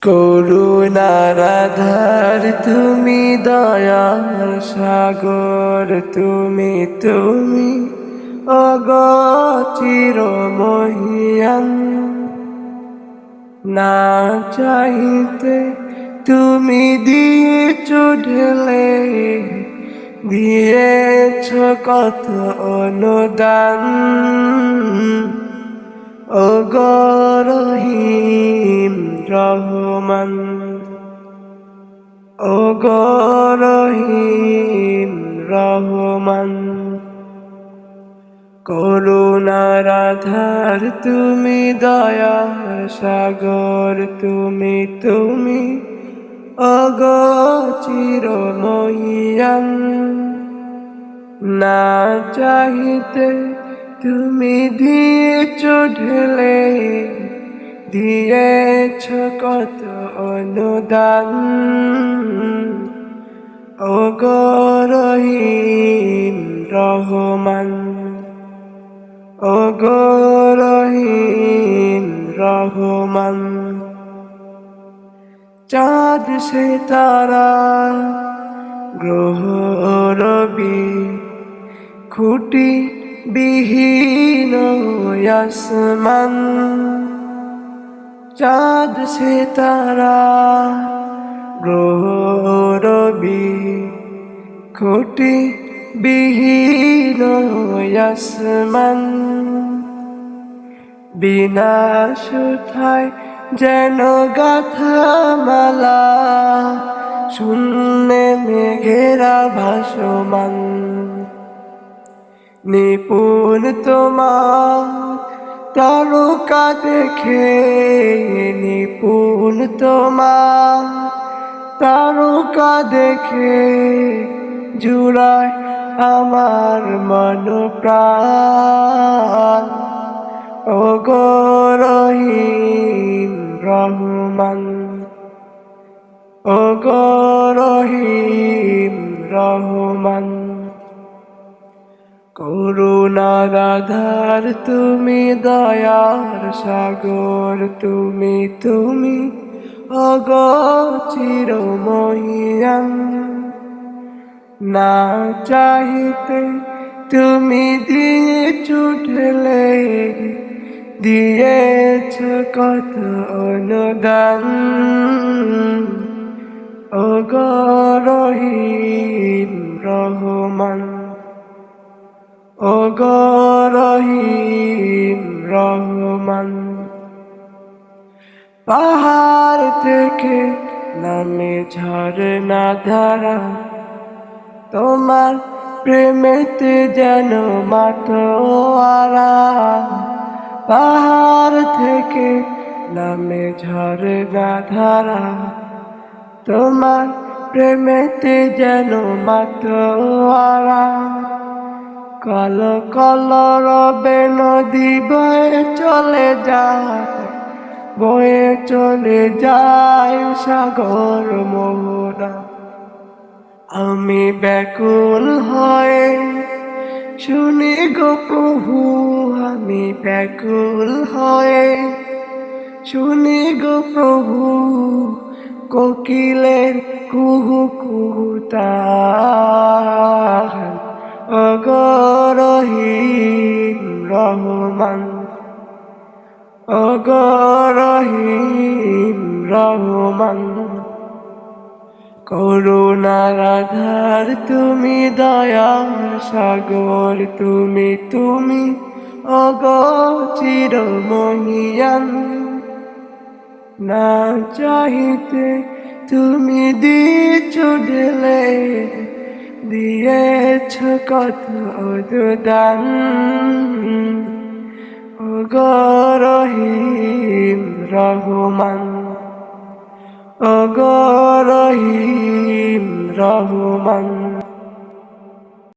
করুণার আধার তুমি, দয়ার সাগর তুমি, তুমি অগচির মহিয়ান। না চাইতে তুমি দিয়েছ ঢেলে, দিয়েছ কত অনুদান। ওগো রহিম রহমান, ওগো রহিম রহমান। করুণার আধার তুমি, দয়ার সাগর তুমি, তুমি ওগো চিরমহিয়ান। না চাহিতে তুমি দিয়েছ ঢেলে, দিয়েছ কত অনুদান। ওগো রহিম রহমান, ওগো রহিম রহমান। চাঁদ সিতারা গ্রহ রবি, খুঁটি বিহীন আসমান। চাঁদ সিতারা গ্রহ রবি, খুঁটি বিহীন আসমান। বিনা সুথায় যেন গাথা মালা, শূন্যে মেঘেরা ভাসমান। নিপুণ তোমার তারকা দেখে, নিপুণ তোমার তারকা দেখে, জুড়ায় আমার মন প্রাণ। ওগো রহিম রহমান, ওগো রহিম রহমান। করুণার আধার তুমি, দয়ার সাগর তুমি, তুমি ওগো চিরমহিয়ান। না চাহিতে তুমি দিয়েছ ঢেলে, দিয়েছ কত অনুদান। ওগো রহিম রহমান, ওগো রহিম রহমান। পাহাড় থেকে নামে ঝরনা ধারা, তোমার প্রেমেতে যেন মাতোয়ারা। পাহাড় থেকে নামে ঝরনা ধারা, তোমার প্রেমেতে যেন মাতোয়ারা। কল কল রবে নদী বয়ে চলে যায়, বয়ে চলে যায় সাগর মোহনা। আমি ব্যাকুল হয়ে শুনি গো প্রভু, আমি ব্যাকুল হয়ে শুনি গো প্রভু, কোকিলের কুহু কুহু তান। ওগো রহিম রহমান, ওগো রহিম রহমান। করুণার আধার তুমি, দয়ার সাগর তুমি, তুমি ওগো চিরমহিয়ান। না চাহিতে তুমি দিয়েছ ঢেলে, দিয়েছ কত অনুদান। ওগো রহিম রহমান, ওগো রহিম রহমান।